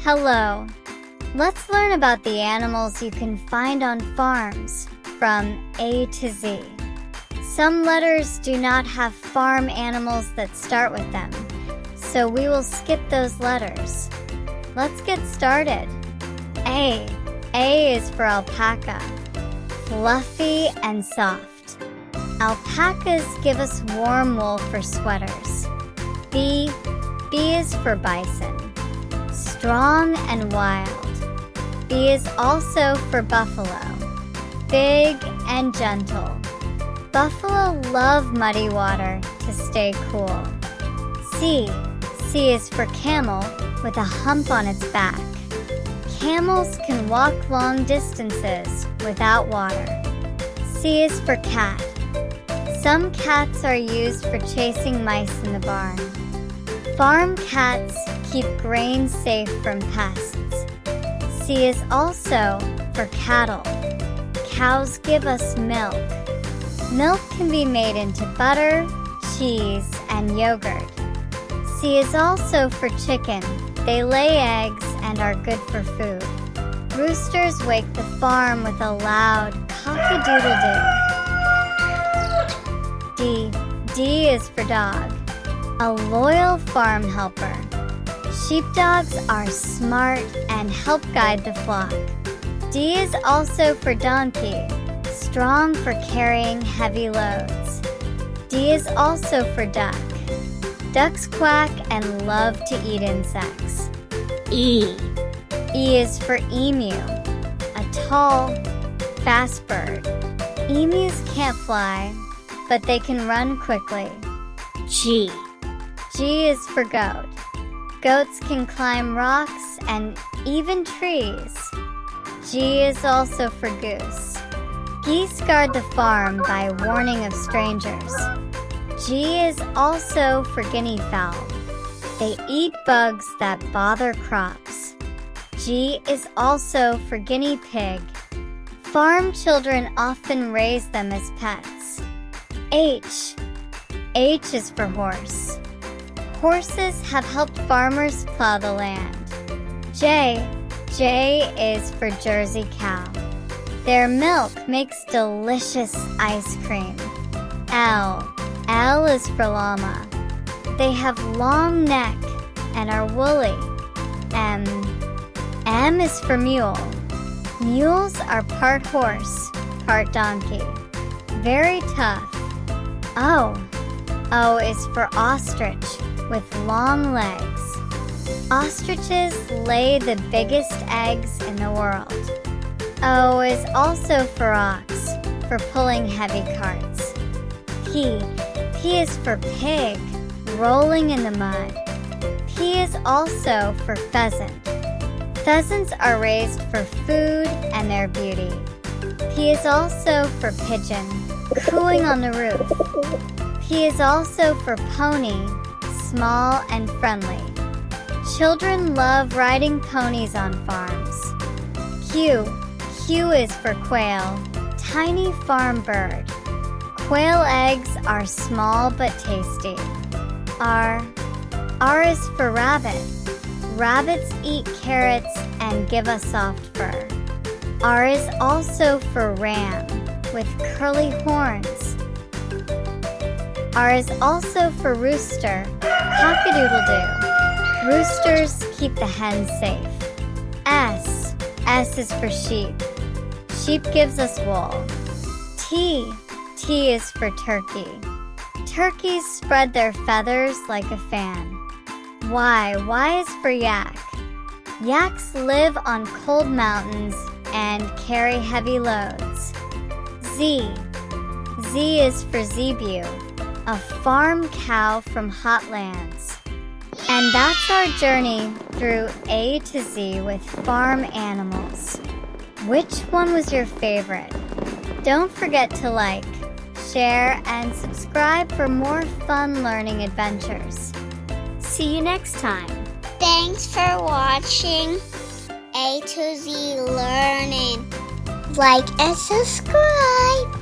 Hello. Let's learn about the animals you can find on farms from A to Z. Some letters do not have farm animals that start with them, so we will skip those letters. Let's get started. A. A is for alpaca. Fluffy and soft. Alpacas give us warm wool for sweaters. B. B is for bison. Strong and wild. B is also for buffalo. Big and gentle. Buffalo love muddy water to stay cool. C. C is for camel with a hump on its back. Camels can walk long distances without water. C is for cat. Some cats are used for chasing mice in the barn. Farm cats keep grain safe from pests. C is also for cattle. Cows give us milk. Milk can be made into butter, cheese, and yogurt. C is also for chicken. They lay eggs and are good for food. Roosters wake the farm with a loud cock-a-doodle-doo. D. D is for dog. A loyal farm helper. Sheepdogs are smart and help guide the flock. D is also for donkey. Strong for carrying heavy loads. D is also for duck. Ducks quack and love to eat insects. E. E is for emu. A tall, fast bird. Emus can't fly, but they can run quickly. G. G is for goat. Goats can climb rocks and even trees. G is also for goose. Geese guard the farm by warning of strangers. G is also for guinea fowl. They eat bugs that bother crops. G is also for guinea pig. Farm children often raise them as pets. H. H is for horse. Horses have helped farmers plow the land. J. J is for Jersey cow. Their milk makes delicious ice cream. L. L is for llama. They have long neck and are woolly. M. M is for mule. Mules are part horse, part donkey. Very tough. O. O is for ostrich with long legs. Ostriches lay the biggest eggs in the world. O is also for ox, for pulling heavy carts. P. P is for pig, rolling in the mud. P is also for pheasant. Pheasants are raised for food and their beauty. P is also for pigeon, cooing on the roof. P is also for pony, small and friendly. Children love riding ponies on farms. Q. Q is for quail, tiny farm bird. Quail eggs are small but tasty. R. R is for rabbit. Rabbits eat carrots and give us soft fur. R is also for ram, with curly horns. R is also for rooster, cock-a-doodle-doo. Roosters keep the hens safe. S. S is for sheep. Sheep gives us wool. T. T is for turkey. Turkeys spread their feathers like a fan. Y. Y is for yak. Yaks live on cold mountains and carry heavy loads. Z. Z is for zebu, a farm cow from hot lands. And that's our journey through A to Z with farm animals. Which one was your favorite? Don't forget to like, share, and subscribe for more fun learning adventures. See you next time. Thanks for watching A to Z Learning. Like and subscribe.